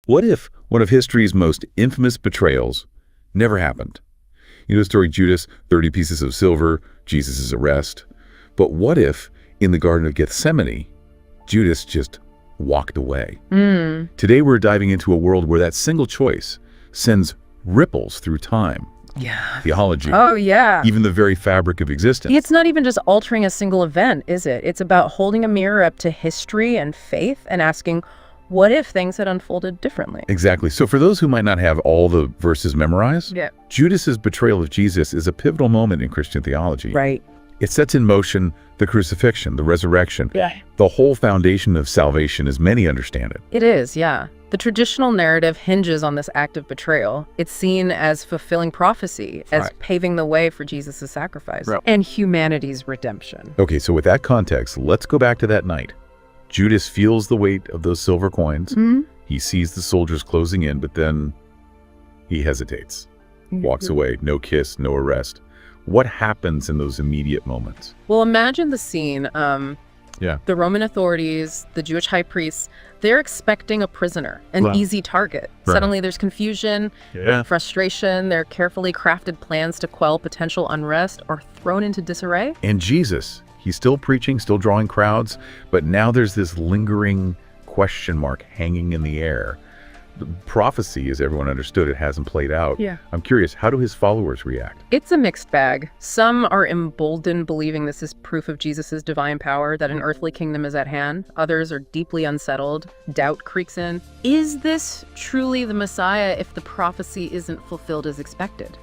What if one of history's most infamous betrayals never happened? You know the story, Judas, 30 pieces of silver, Jesus' arrest. But what if, in the Garden of Gethsemane, Judas just walked away? Today we're diving into a world where that single choice sends ripples through time. Yeah. Theology. Oh, yeah. Even the very fabric of existence. It's not even just altering a single event, is it? It's about holding a mirror up to history and faith and asking, what if things had unfolded differently? Exactly. So for those who might not have all the verses memorized, Judas's betrayal of Jesus is a pivotal moment in Christian theology. Right. It sets in motion the crucifixion, the resurrection, the whole foundation of salvation as many understand it. It is, yeah. The traditional narrative hinges on this act of betrayal. It's seen as fulfilling prophecy, as paving the way for Jesus' sacrifice and humanity's redemption. Okay, so with that context, let's go back to that night. Judas feels the weight of those silver coins. He sees the soldiers closing in, but then he hesitates, walks away, no kiss, no arrest. What happens in those immediate moments? Well, imagine the scene. The Roman authorities, the Jewish high priests, they're expecting a prisoner, an easy target. Suddenly there's confusion, frustration, their carefully crafted plans to quell potential unrest are thrown into disarray. And Jesus, he's still preaching, still drawing crowds, but now there's this lingering question mark hanging in the air. The prophecy, as everyone understood it, hasn't played out. I'm curious, how do his followers react? It's a mixed bag. Some are emboldened, believing this is proof of Jesus' divine power, that an earthly kingdom is at hand. Others are deeply unsettled. Doubt creeps in. Is this truly the Messiah if the prophecy isn't fulfilled as expected?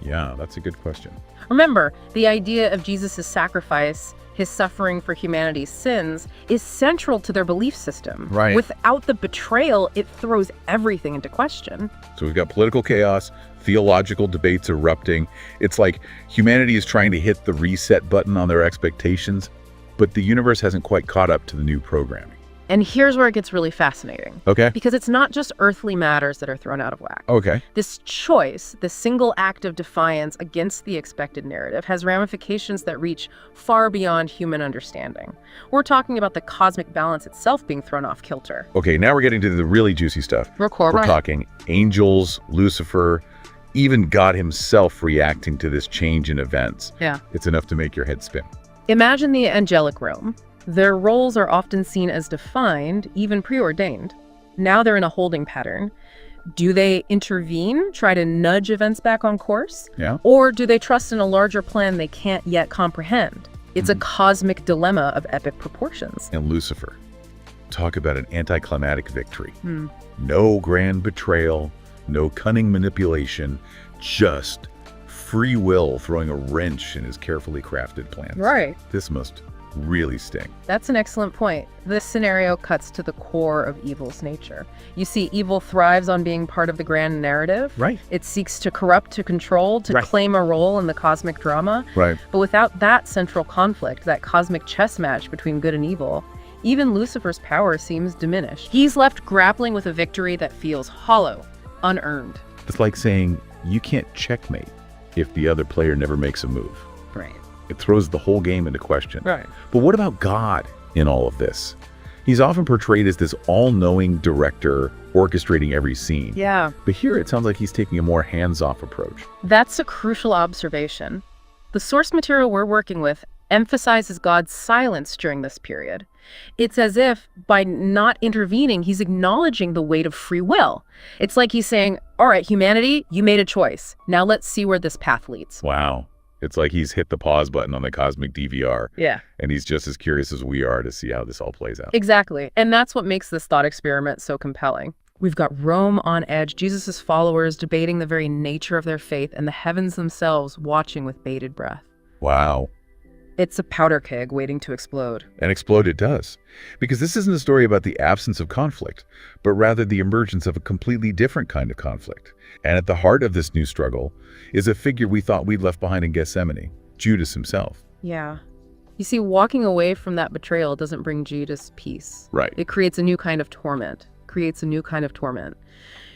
Yeah, that's a good question. Remember, the idea of Jesus' sacrifice, his suffering for humanity's sins, is central to their belief system. Without the betrayal, it throws everything into question. So we've got political chaos, theological debates erupting. It's like humanity is trying to hit the reset button on their expectations, but the universe hasn't quite caught up to the new programming. And here's where it gets really fascinating. Okay. Because it's not just earthly matters that are thrown out of whack. Okay. This choice, this single act of defiance against the expected narrative, has ramifications that reach far beyond human understanding. We're talking about the cosmic balance itself being thrown off kilter. Okay, now we're getting to the really juicy stuff. We're talking angels, Lucifer, even God himself reacting to this change in events. It's enough to make your head spin. Imagine the angelic realm. Their roles are often seen as defined, even preordained. Now they're in a holding pattern. Do they intervene, try to nudge events back on course? Or do they trust in a larger plan they can't yet comprehend? It's a cosmic dilemma of epic proportions. And Lucifer, talk about an anticlimactic victory. No grand betrayal, no cunning manipulation, just free will throwing a wrench in his carefully crafted plans. This must really sting. That's an excellent point. This scenario cuts to the core of evil's nature. You see, evil thrives on being part of the grand narrative. It seeks to corrupt, to control, to claim a role in the cosmic drama. But without that central conflict, that cosmic chess match between good and evil, even Lucifer's power seems diminished. He's left grappling with a victory that feels hollow, unearned. It's like saying, you can't checkmate if the other player never makes a move. It throws the whole game into question. But what about God in all of this? He's often portrayed as this all-knowing director orchestrating every scene. But here it sounds like he's taking a more hands-off approach. That's a crucial observation. The source material we're working with emphasizes God's silence during this period. It's as if, by not intervening, he's acknowledging the weight of free will. It's like he's saying, all right, humanity, you made a choice. Now let's see where this path leads. Wow. It's like he's hit the pause button on the cosmic DVR. And he's just as curious as we are to see how this all plays out. Exactly. And that's what makes this thought experiment so compelling. We've got Rome on edge, Jesus' followers debating the very nature of their faith, and the heavens themselves watching with bated breath. Wow. It's a powder keg waiting to explode. And explode it does. Because this isn't a story about the absence of conflict, but rather the emergence of a completely different kind of conflict. And at the heart of this new struggle is a figure we thought we'd left behind in Gethsemane, Judas himself. You see, walking away from that betrayal doesn't bring Judas peace. It creates a new kind of torment.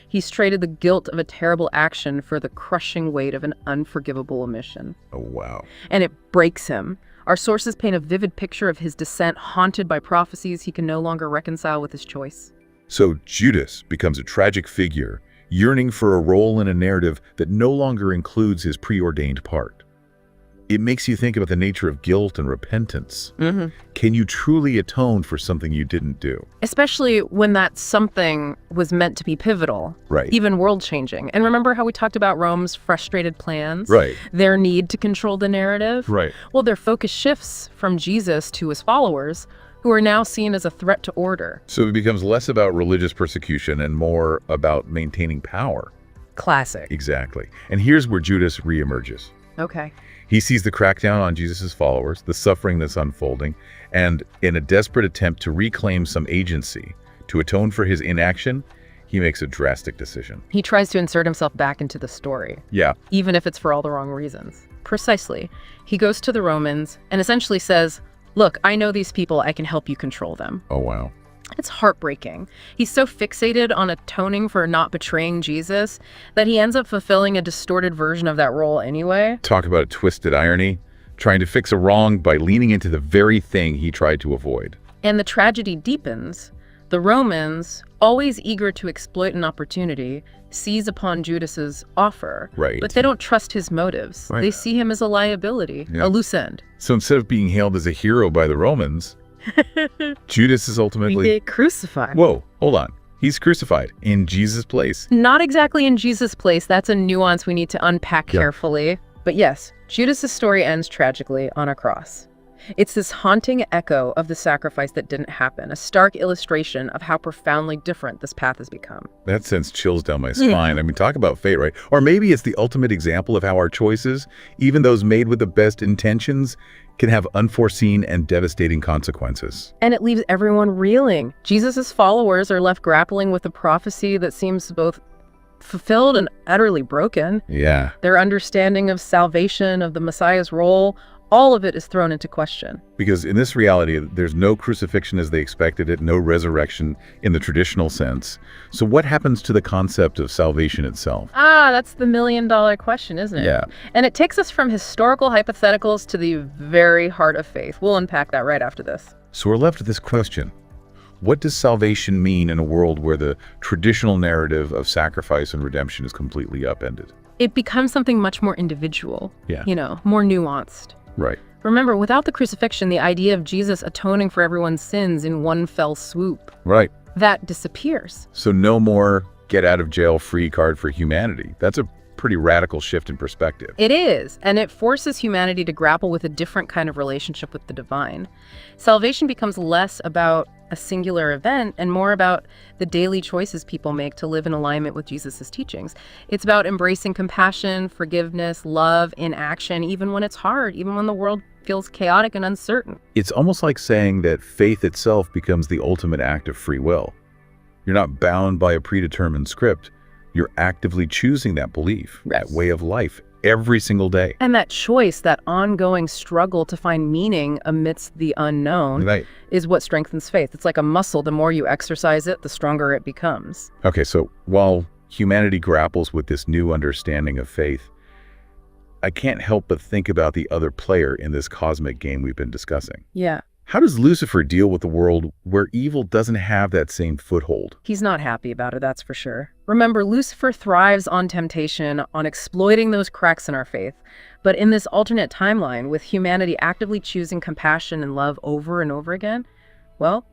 He's traded the guilt of a terrible action for the crushing weight of an unforgivable omission. Oh, wow. And it breaks him. Our sources paint a vivid picture of his descent, haunted by prophecies he can no longer reconcile with his choice. So Judas becomes a tragic figure, yearning for a role in a narrative that no longer includes his preordained part. It makes you think about the nature of guilt and repentance. Can you truly atone for something you didn't do? Especially when that something was meant to be pivotal, Right. even world-changing. And remember how we talked about Rome's frustrated plans? Right. Their need to control the narrative? Right. Well, their focus shifts from Jesus to his followers, who are now seen as a threat to order. So it becomes less about religious persecution and more about maintaining power. Classic. Exactly. And here's where Judas reemerges. Okay. He sees the crackdown on Jesus' followers, the suffering that's unfolding, and in a desperate attempt to reclaim some agency, to atone for his inaction, he makes a drastic decision. He tries to insert himself back into the story. Yeah. Even if it's for all the wrong reasons. Precisely. He goes to the Romans and essentially says, look, I know these people, I can help you control them. Oh, wow. It's heartbreaking. He's so fixated on atoning for not betraying Jesus that he ends up fulfilling a distorted version of that role anyway. Talk about a twisted irony, trying to fix a wrong by leaning into the very thing he tried to avoid. And the tragedy deepens. The Romans, always eager to exploit an opportunity, seize upon Judas's offer. Right. But they don't trust his motives. Right. They see him as a liability, Yeah. a loose end. So instead of being hailed as a hero by the Romans, Judas is We ultimately... get crucified. Whoa, hold on. He's crucified in Jesus' place. Not exactly in Jesus' place. That's a nuance we need to unpack Yeah. carefully. But yes, Judas's story ends tragically on a cross. It's this haunting echo of the sacrifice that didn't happen, a stark illustration of how profoundly different this path has become. That sends chills down my spine. I mean, talk about fate, right? Or maybe it's the ultimate example of how our choices, even those made with the best intentions, can have unforeseen and devastating consequences. And it leaves everyone reeling. Jesus' followers are left grappling with a prophecy that seems both fulfilled and utterly broken. Yeah. Their understanding of salvation, of the Messiah's role, all of it is thrown into question. Because in this reality, there's no crucifixion as they expected it, no resurrection in the traditional sense. So what happens to the concept of salvation itself? That's the million-dollar question, isn't it? Yeah. And it takes us from historical hypotheticals to the very heart of faith. We'll unpack that right after this. So we're left with this question. What does salvation mean in a world where the traditional narrative of sacrifice and redemption is completely upended? It becomes something much more individual, Yeah. More nuanced. Right. Remember, without the crucifixion, the idea of Jesus atoning for everyone's sins in one fell swoop, Right. that disappears. So no more get out of jail free card for humanity. That's a pretty radical shift in perspective. It is, and it forces humanity to grapple with a different kind of relationship with the divine. Salvation becomes less about a singular event and more about the daily choices people make to live in alignment with Jesus' teachings. It's about embracing compassion, forgiveness, love in action, even when it's hard, even when the world feels chaotic and uncertain. It's almost like saying that faith itself becomes the ultimate act of free will. You're not bound by a predetermined script. You're actively choosing that belief, that way of life, every single day. And that choice, that ongoing struggle to find meaning amidst the unknown, Right. is what strengthens faith. It's like a muscle. The more you exercise it, the stronger it becomes. Okay, so while humanity grapples with this new understanding of faith, I can't help but think about the other player in this cosmic game we've been discussing. Yeah. How does Lucifer deal with a world where evil doesn't have that same foothold? He's not happy about it, that's for sure. Remember, Lucifer thrives on temptation, on exploiting those cracks in our faith. But in this alternate timeline, with humanity actively choosing compassion and love over and over again, well,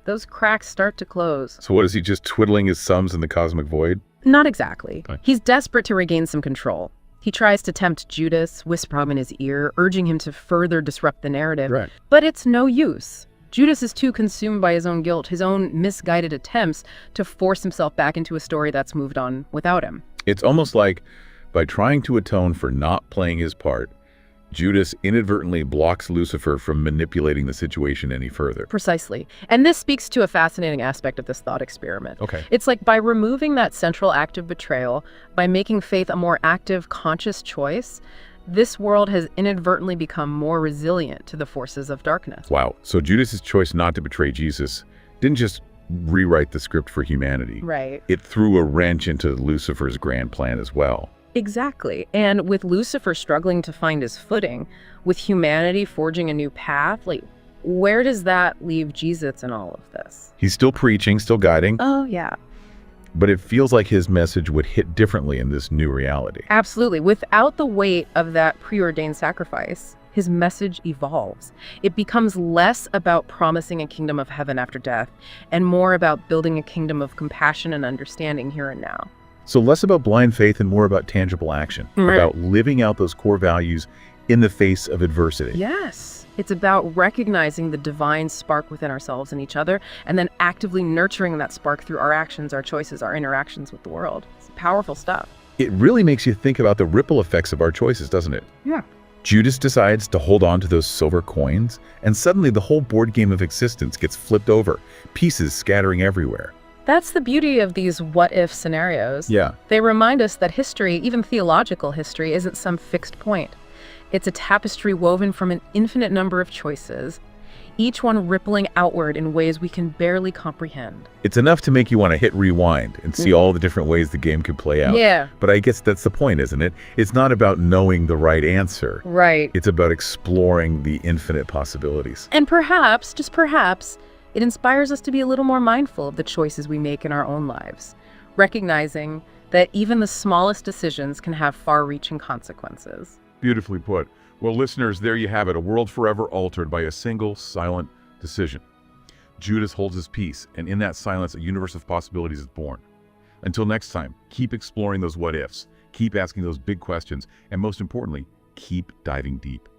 those cracks start to close. So what, is he just twiddling his thumbs in the cosmic void? Not exactly. Okay. He's desperate to regain some control. He tries to tempt Judas, whisper him in his ear, urging him to further disrupt the narrative. Right. But it's no use. Judas is too consumed by his own guilt, his own misguided attempts to force himself back into a story that's moved on without him. It's almost like by trying to atone for not playing his part, Judas inadvertently blocks Lucifer from manipulating the situation any further. Precisely. And this speaks to a fascinating aspect of this thought experiment. Okay. It's like by removing that central act of betrayal, by making faith a more active, conscious choice, this world has inadvertently become more resilient to the forces of darkness. Wow. So Judas's choice not to betray Jesus didn't just rewrite the script for humanity. Right. It threw a wrench into Lucifer's grand plan as well. Exactly. And with Lucifer struggling to find his footing, with humanity forging a new path, Where does that leave Jesus in all of this? He's still preaching, still guiding, Oh, yeah. but it feels like his message would hit differently in this new reality. Absolutely. Without the weight of that preordained sacrifice, his message evolves. It becomes less about promising a kingdom of heaven after death and more about building a kingdom of compassion and understanding here and now. So less about blind faith and more about tangible action, Right. about living out those core values in the face of adversity. Yes. It's about recognizing the divine spark within ourselves and each other, and then actively nurturing that spark through our actions, our choices, our interactions with the world. It's powerful stuff. It really makes you think about the ripple effects of our choices, doesn't it? Yeah. Judas decides to hold on to those silver coins, and suddenly the whole board game of existence gets flipped over, pieces scattering everywhere. That's the beauty of these what-if scenarios. Yeah. They remind us that history, even theological history, isn't some fixed point. It's a tapestry woven from an infinite number of choices, each one rippling outward in ways we can barely comprehend. It's enough to make you want to hit rewind and see all the different ways the game could play out. Yeah. But I guess that's the point, isn't it? It's not about knowing the right answer. Right. It's about exploring the infinite possibilities. And perhaps, just perhaps, it inspires us to be a little more mindful of the choices we make in our own lives, recognizing that even the smallest decisions can have far-reaching consequences. Beautifully put. Well, listeners, there you have it, a world forever altered by a single silent decision. Judas holds his peace, and in that silence, a universe of possibilities is born. Until next time, keep exploring those what-ifs, keep asking those big questions, and most importantly, keep diving deep.